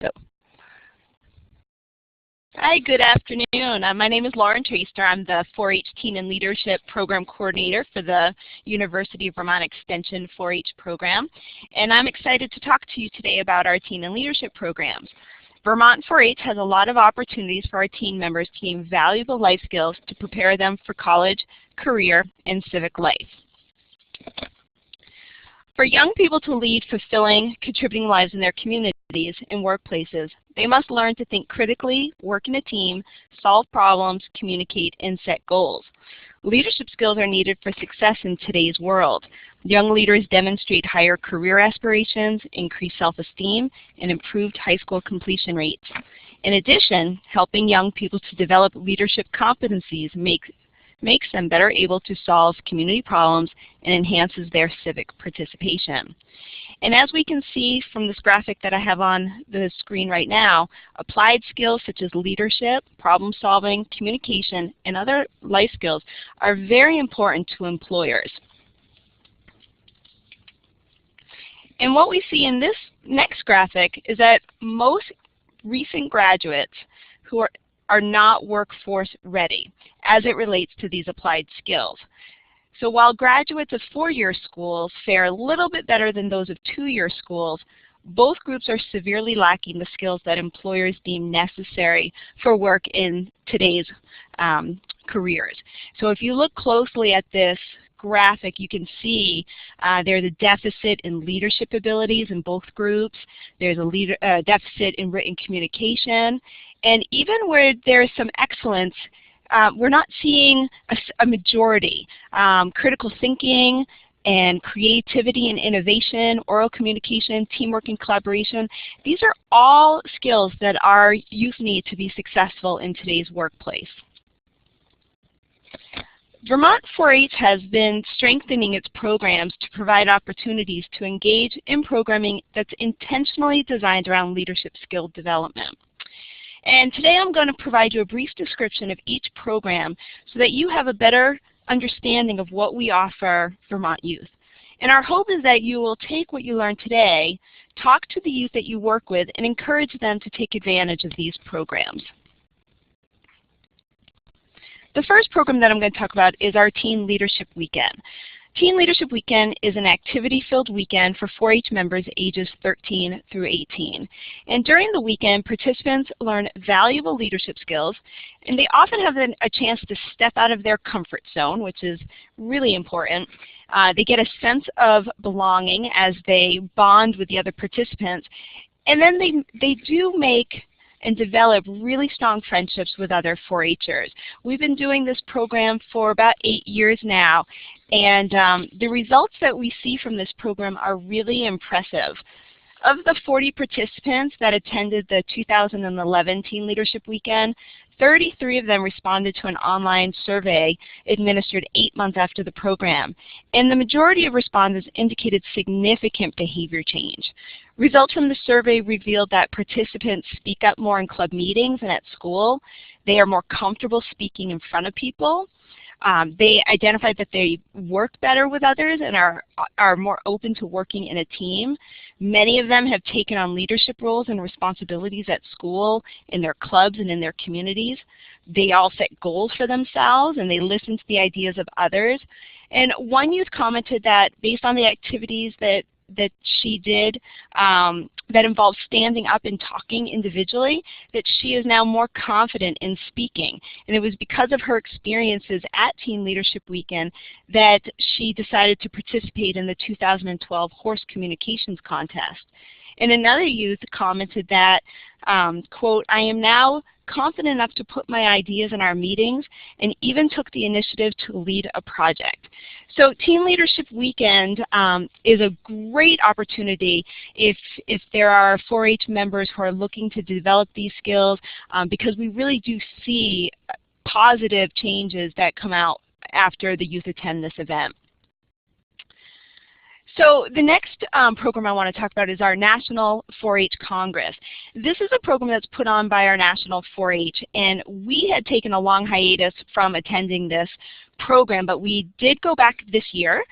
So, hi, good afternoon. My name is Lauren Traster. I'm the 4-H Teen and Leadership Program Coordinator for the University of Vermont Extension 4-H program. And I'm excited to talk to you today about our Teen and Leadership programs. Vermont 4-H has a lot of opportunities for our teen members to gain valuable life skills to prepare them for college, career, and civic life. For young people to lead fulfilling, contributing lives in their communities and workplaces, they must learn to think critically, work in a team, solve problems, communicate, and set goals. Leadership skills are needed for success in today's world. Young leaders demonstrate higher career aspirations, increased self-esteem, and improved high school completion rates. In addition, helping young people to develop leadership competencies makes them better able to solve community problems and enhances their civic participation. And as we can see from this graphic that I have on the screen right now, applied skills such as leadership, problem solving, communication, and other life skills are very important to employers. And what we see in this next graphic is that most recent graduates who are not workforce ready as it relates to these applied skills. So while graduates of 4-year schools fare a little bit better than those of 2-year schools, both groups are severely lacking the skills that employers deem necessary for work in today's careers. So if you look closely at this graphic, you can see there's a deficit in leadership abilities in both groups. There's a deficit in written communication. And even where there's some excellence, we're not seeing a majority. Critical thinking and creativity and innovation, oral communication, teamwork and collaboration, these are all skills that our youth need to be successful in today's workplace. Vermont 4-H has been strengthening its programs to provide opportunities to engage in programming that's intentionally designed around leadership skill development. And today I'm going to provide you a brief description of each program so that you have a better understanding of what we offer Vermont youth. And our hope is that you will take what you learned today, talk to the youth that you work with, and encourage them to take advantage of these programs. The first program that I'm going to talk about is our Teen Leadership Weekend. Teen Leadership Weekend is an activity-filled weekend for 4-H members ages 13 through 18. And during the weekend, participants learn valuable leadership skills, and they often have a chance to step out of their comfort zone, which is really important. They get a sense of belonging as they bond with the other participants, and then they do make and develop really strong friendships with other 4-Hers. We've been doing this program for about 8 years now, and the results that we see from this program are really impressive. Of the 40 participants that attended the 2011 Teen Leadership Weekend, 33 of them responded to an online survey administered 8 months after the program, and the majority of respondents indicated significant behavior change. Results from the survey revealed that participants speak up more in club meetings and at school. They are more comfortable speaking in front of people. They identified that they work better with others and are more open to working in a team. Many of them have taken on leadership roles and responsibilities at school, in their clubs, and in their communities. They all set goals for themselves, and they listen to the ideas of others. And one youth commented that based on the activities that she did that involved standing up and talking individually, that she is now more confident in speaking. And it was because of her experiences at Teen Leadership Weekend that she decided to participate in the 2012 Horse Communications Contest. And another youth commented that, quote, "I am now confident enough to put my ideas in our meetings and even took the initiative to lead a project." So Teen Leadership Weekend is a great opportunity if there are 4-H members who are looking to develop these skills, because we really do see positive changes that come out after the youth attend this event. So the next program I want to talk about is our National 4-H Congress. This is a program that's put on by our National 4-H, and we had taken a long hiatus from attending this program, but we did go back this year.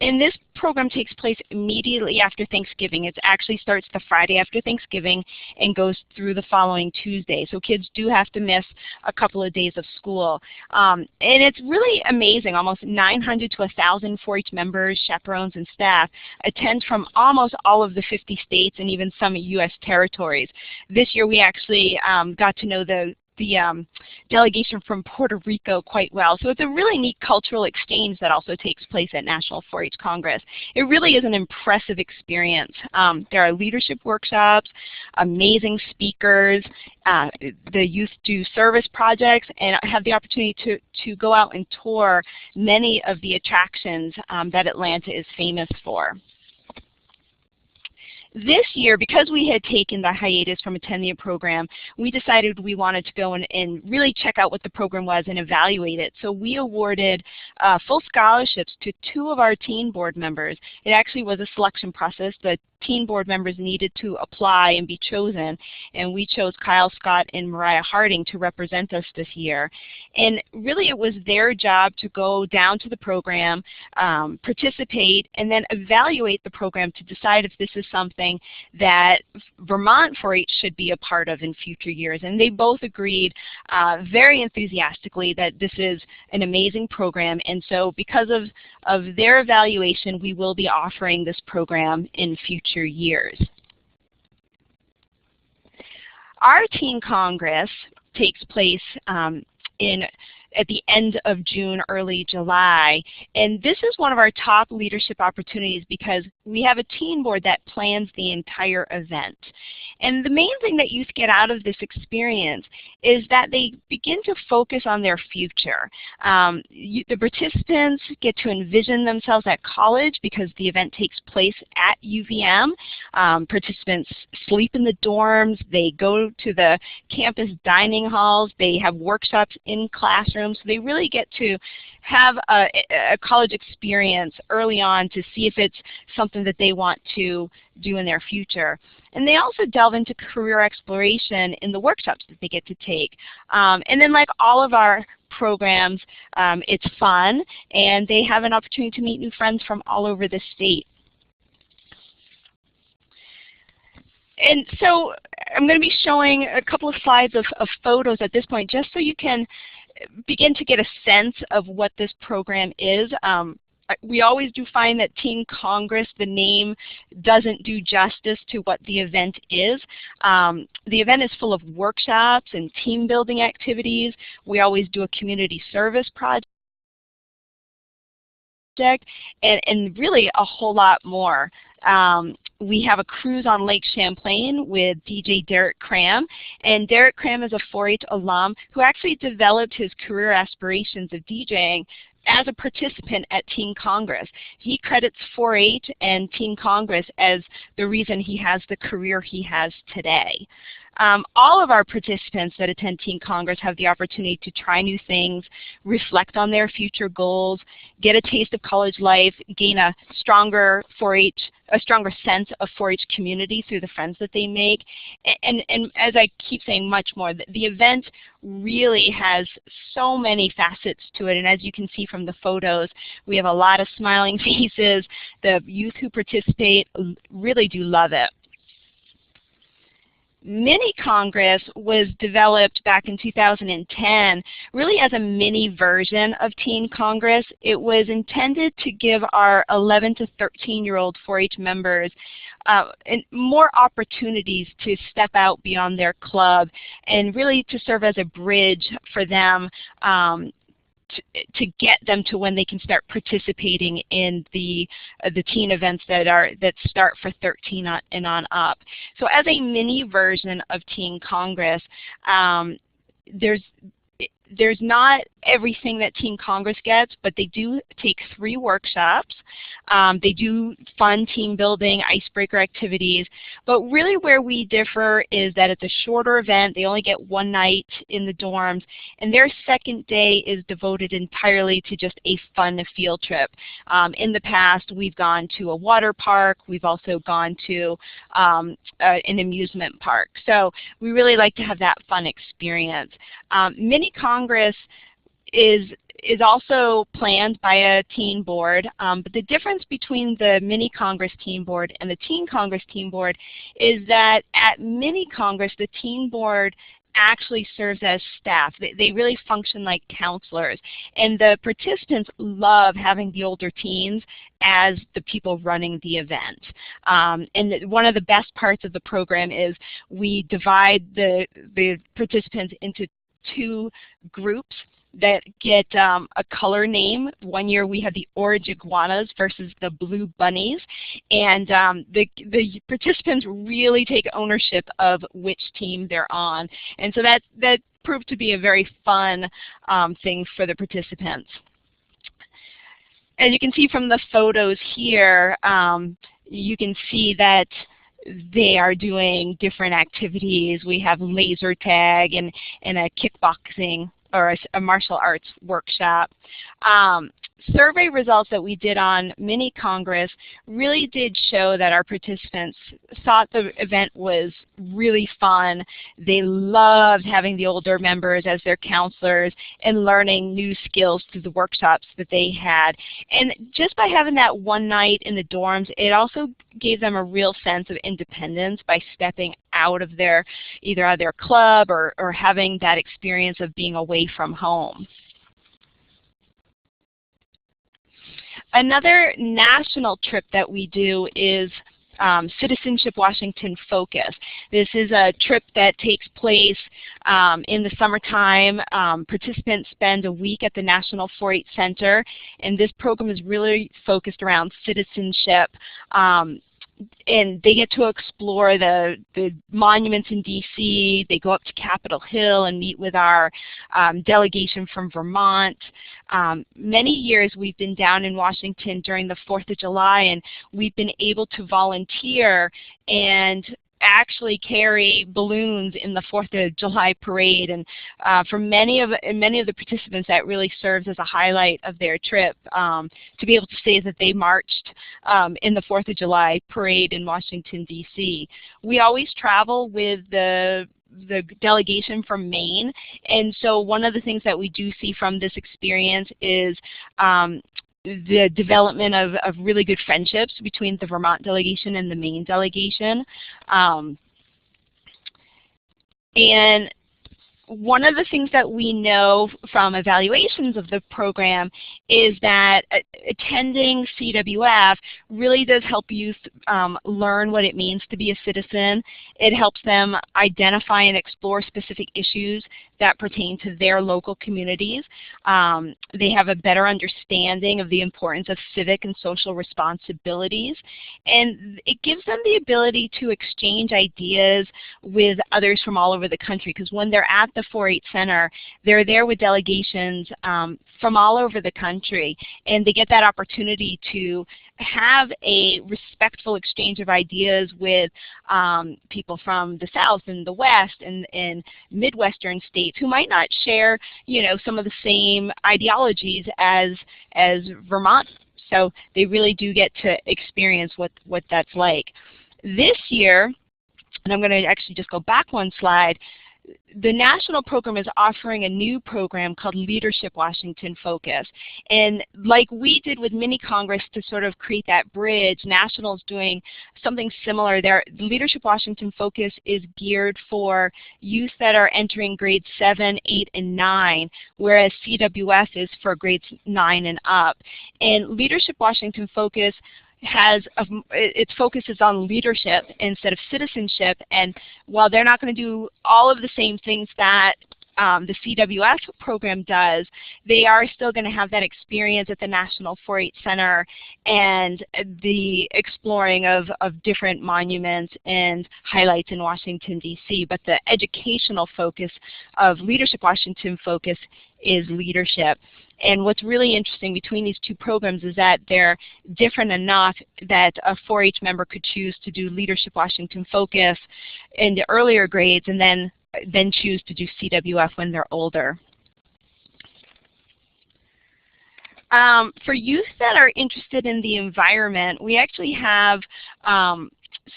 And this program takes place immediately after Thanksgiving. It actually starts the Friday after Thanksgiving and goes through the following Tuesday. So kids do have to miss a couple of days of school. And it's really amazing. Almost 900 to 1,000 4-H members, chaperones, and staff attend from almost all of the 50 states and even some U.S. territories. This year we actually got to know the delegation from Puerto Rico quite well. So it's a really neat cultural exchange that also takes place at National 4-H Congress. It really is an impressive experience. There are leadership workshops, amazing speakers, the youth do service projects, and I have the opportunity to go out and tour many of the attractions that Atlanta is famous for. This year, because we had taken the hiatus from attending the program, we decided we wanted to go and really check out what the program was and evaluate it. So we awarded full scholarships to 2 of our teen board members. It actually was a selection process. The teen board members needed to apply and be chosen, and we chose Kyle Scott and Mariah Harding to represent us this year. And really it was their job to go down to the program, participate, and then evaluate the program to decide if this is something that Vermont 4-H should be a part of in future years. And they both agreed very enthusiastically that this is an amazing program, and so because of their evaluation, we will be offering this program in future years. Our Teen Congress takes place at the end of June, early July. And this is one of our top leadership opportunities because we have a teen board that plans the entire event. And the main thing that youth get out of this experience is that they begin to focus on their future. The participants get to envision themselves at college because the event takes place at UVM. Participants sleep in the dorms, they go to the campus dining halls, they have workshops in classrooms. So they really get to have a college experience early on to see if it's something that they want to do in their future. And they also delve into career exploration in the workshops that they get to take. And then like all of our programs, it's fun, and they have an opportunity to meet new friends from all over the state. And so I'm going to be showing a couple of slides of photos at this point just so you can begin to get a sense of what this program is. We always do find that Teen Congress, the name, doesn't do justice to what the event is. The event is full of workshops and team building activities. We always do a community service project and really a whole lot more. We have a cruise on Lake Champlain with DJ Derek Cram, and Derek Cram is a 4-H alum who actually developed his career aspirations of DJing as a participant at Teen Congress. He credits 4-H and Teen Congress as the reason he has the career he has today. All of our participants that attend Teen Congress have the opportunity to try new things, reflect on their future goals, get a taste of college life, gain a stronger sense of 4-H community through the friends that they make, and as I keep saying, much more. The event really has so many facets to it, and as you can see from the photos, we have a lot of smiling faces. The youth who participate really do love it. Mini Congress was developed back in 2010 really as a mini version of Teen Congress. It was intended to give our 11 to 13-year-old 4-H members more opportunities to step out beyond their club and really to serve as a bridge for them to get them to when they can start participating in the teen events that start for 13 and on up. So as a mini version of Teen Congress, there's not everything that Teen Congress gets, but they do take 3 workshops. They do fun team building, icebreaker activities. But really where we differ is that it's a shorter event. They only get 1 night in the dorms. And their second day is devoted entirely to just a fun field trip. In the past, we've gone to a water park. We've also gone to an amusement park. So we really like to have that fun experience. Mini Congress is is also planned by a teen board, but the difference between the Mini Congress Teen Board and the Teen Congress Teen Board is that at Mini Congress, the teen board actually serves as staff. They really function like counselors. And the participants love having the older teens as the people running the event. And one of the best parts of the program is we divide the participants into two groups that get a color name. One year we had the orange iguanas versus the blue bunnies, and the participants really take ownership of which team they're on, and so that proved to be a very fun thing for the participants. As you can see from the photos here, you can see that they are doing different activities. We have laser tag and a kickboxing or a martial arts workshop. Survey results that we did on Mini Congress really did show that our participants thought the event was really fun. They loved having the older members as their counselors and learning new skills through the workshops that they had. And just by having that one night in the dorms, it also gave them a real sense of independence by stepping out of either out of their club or having that experience of being away from home. Another national trip that we do is Citizenship Washington Focus. This is a trip that takes place in the summertime. Participants spend a week at the National 4-H Center, and this program is really focused around citizenship. And they get to explore the monuments in DC. They go up to Capitol Hill and meet with our delegation from Vermont. Many years we've been down in Washington during the 4th of July, and we've been able to volunteer and actually carry balloons in the 4th of July parade, and for many of the participants that really serves as a highlight of their trip, to be able to say that they marched in the 4th of July parade in Washington, D.C. We always travel with the delegation from Maine, and so one of the things that we do see from this experience is the development of really good friendships between the Vermont delegation and the Maine delegation. And one of the things that we know from evaluations of the program is that attending CWF really does help youth learn what it means to be a citizen. It helps them identify and explore specific issues that pertain to their local communities. They have a better understanding of the importance of civic and social responsibilities, and it gives them the ability to exchange ideas with others from all over the country, because when they're at the 4-H Center, they're there with delegations from all over the country, and they get that opportunity to have a respectful exchange of ideas with people from the South and the West and Midwestern states who might not share, some of the same ideologies as Vermont. So they really do get to experience what that's like. This year, and I'm going to actually just go back one slide, the national program is offering a new program called Leadership Washington Focus. And like we did with Mini Congress to sort of create that bridge, National is doing something similar there. Leadership Washington Focus is geared for youth that are entering grades 7, 8, and 9, whereas CWF is for grades 9 and up. And Leadership Washington Focus its focus is on leadership instead of citizenship, and while they're not going to do all of the same things that the CWF program does, they are still going to have that experience at the National 4-H Center and the exploring of different monuments and highlights in Washington, D.C. But the educational focus of Leadership Washington Focus is leadership. And what's really interesting between these two programs is that they're different enough that a 4-H member could choose to do Leadership Washington Focus in the earlier grades and then choose to do CWF when they're older. For youth that are interested in the environment, we actually have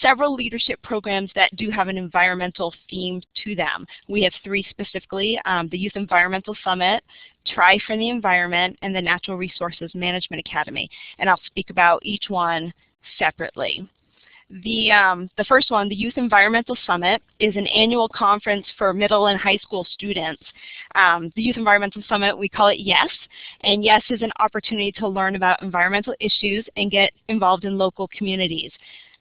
several leadership programs that do have an environmental theme to them. We have 3 specifically, the Youth Environmental Summit, Try for the Environment, and the Natural Resources Management Academy. And I'll speak about each one separately. The first one, the Youth Environmental Summit, is an annual conference for middle and high school students. The Youth Environmental Summit, we call it YES, and YES is an opportunity to learn about environmental issues and get involved in local communities.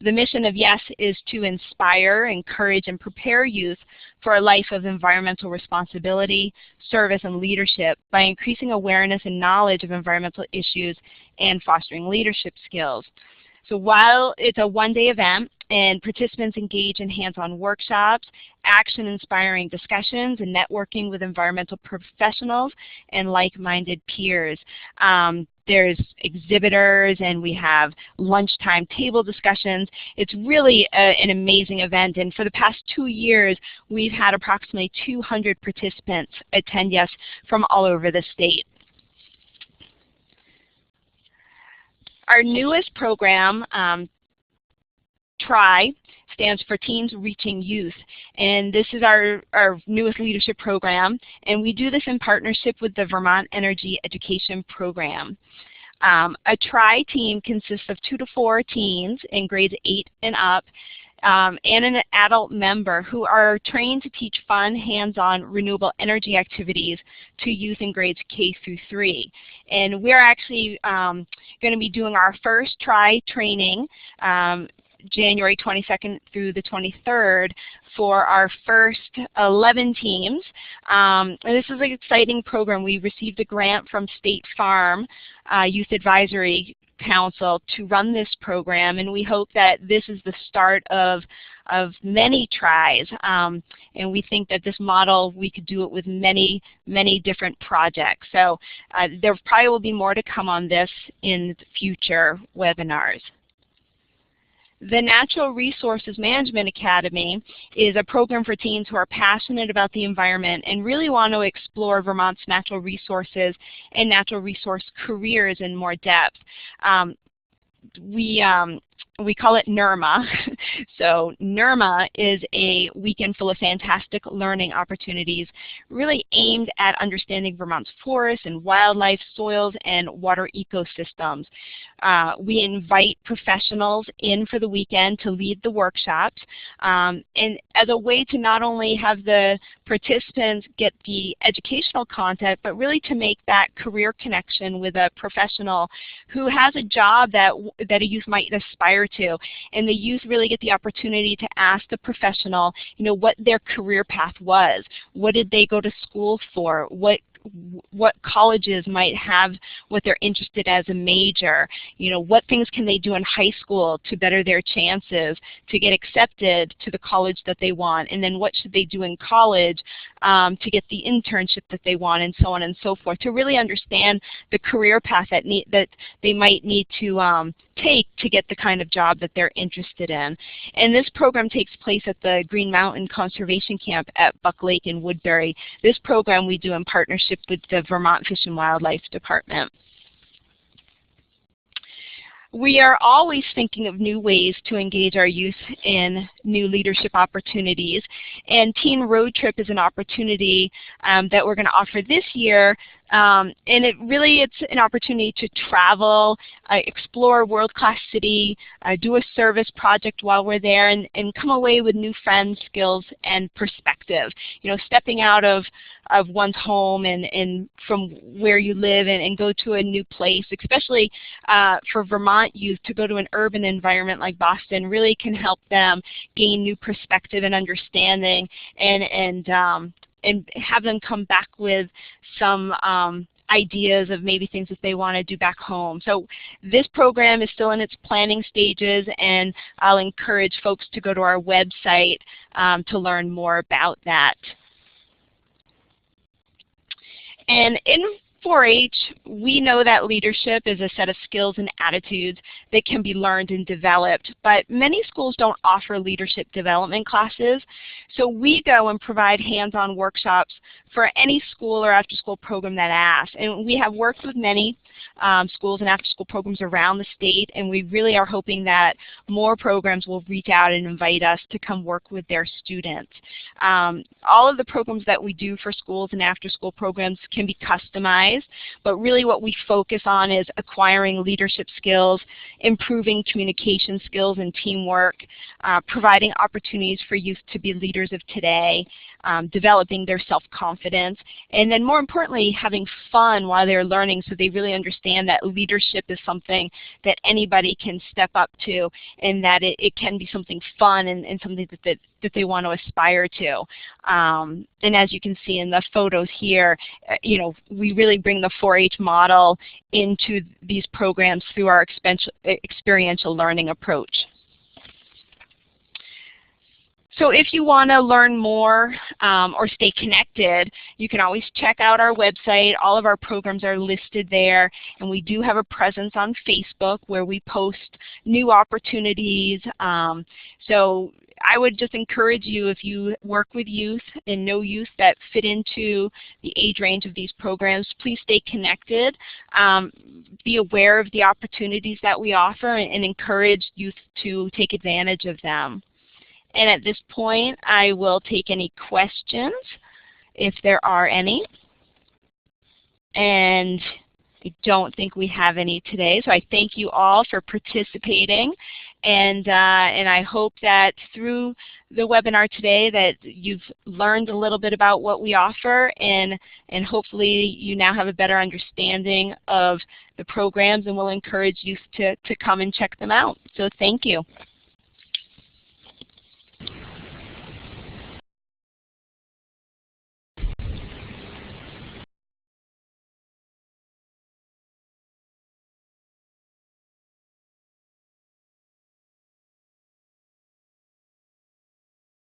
The mission of YES is to inspire, encourage, and prepare youth for a life of environmental responsibility, service, and leadership by increasing awareness and knowledge of environmental issues and fostering leadership skills. So while it's a one-day event and participants engage in hands-on workshops, action-inspiring discussions, and networking with environmental professionals and like-minded peers. There's exhibitors, and we have lunchtime table discussions. It's really an amazing event, and for the past 2 years, we've had approximately 200 participants attend YES from all over the state. Our newest program, TRY, stands for Teens Reaching Youth, and this is our newest leadership program, and we do this in partnership with the Vermont Energy Education Program. A TRY team consists of 2 to 4 teens in grades 8 and up, and an adult member who are trained to teach fun, hands-on, renewable energy activities to youth in grades K through 3. And we're actually going to be doing our first TRY training January 22nd through the 23rd for our first 11 teams. And this is an exciting program. We received a grant from State Farm Youth Advisory Council to run this program, and we hope that this is the start of many tries, and we think that this model, we could do it with many different projects. So there probably will be more to come on this in future webinars. The Natural Resources Management Academy is a program for teens who are passionate about the environment and really want to explore Vermont's natural resources and natural resource careers in more depth. We call it NERMA. So NERMA is a weekend full of fantastic learning opportunities really aimed at understanding Vermont's forests and wildlife, soils, and water ecosystems. We invite professionals in for the weekend to lead the workshops, and as a way to not only have the participants get the educational content, but really to make that career connection with a professional who has a job that a youth might aspire to. And the youth really get the opportunity to ask the professional, what their career path was. What did they go to school for? What colleges might have what they're interested as a major. What things can they do in high school to better their chances to get accepted to the college that they want, and then what should they do in college to get the internship that they want, and so on and so forth, to really understand the career path that they might need to take to get the kind of job that they're interested in. And this program takes place at the Green Mountain Conservation Camp at Buck Lake in Woodbury. This program we do in partnership with the Vermont Fish and Wildlife Department. We are always thinking of new ways to engage our youth in new leadership opportunities, and Teen Road Trip is an opportunity that we're going to offer this year. And it's an opportunity to travel, explore a world-class city, do a service project while we're there, and come away with new friends, skills, and perspective. Stepping out of one's home and from where you live and go to a new place, especially for Vermont youth, to go to an urban environment like Boston really can help them gain new perspective and understanding, and have them come back with some ideas of maybe things that they want to do back home. So this program is still in its planning stages, and I'll encourage folks to go to our website to learn more about that. And in 4-H, we know that leadership is a set of skills and attitudes that can be learned and developed, but many schools don't offer leadership development classes, so we go and provide hands-on workshops for any school or after-school program that asks. And we have worked with many schools and after-school programs around the state, and we really are hoping that more programs will reach out and invite us to come work with their students. All of the programs that we do for schools and after-school programs can be customized, but really what we focus on is acquiring leadership skills, improving communication skills and teamwork, providing opportunities for youth to be leaders of today, developing their self-confidence, and then more importantly, having fun while they're learning so they really understand that leadership is something that anybody can step up to, and that it can be something fun and something that they want to aspire to. And as you can see in the photos here, we really bring the 4-H model into these programs through our experiential learning approach. So if you want to learn more or stay connected, you can always check out our website. All of our programs are listed there, and we do have a presence on Facebook where we post new opportunities. So I would just encourage you, if you work with youth and know youth that fit into the age range of these programs, please stay connected. Be aware of the opportunities that we offer and encourage youth to take advantage of them. And at this point, I will take any questions if there are any. And I don't think we have any today, so I thank you all for participating. And I hope that through the webinar today that you've learned a little bit about what we offer, and hopefully you now have a better understanding of the programs, and will encourage youth to come and check them out. So thank you.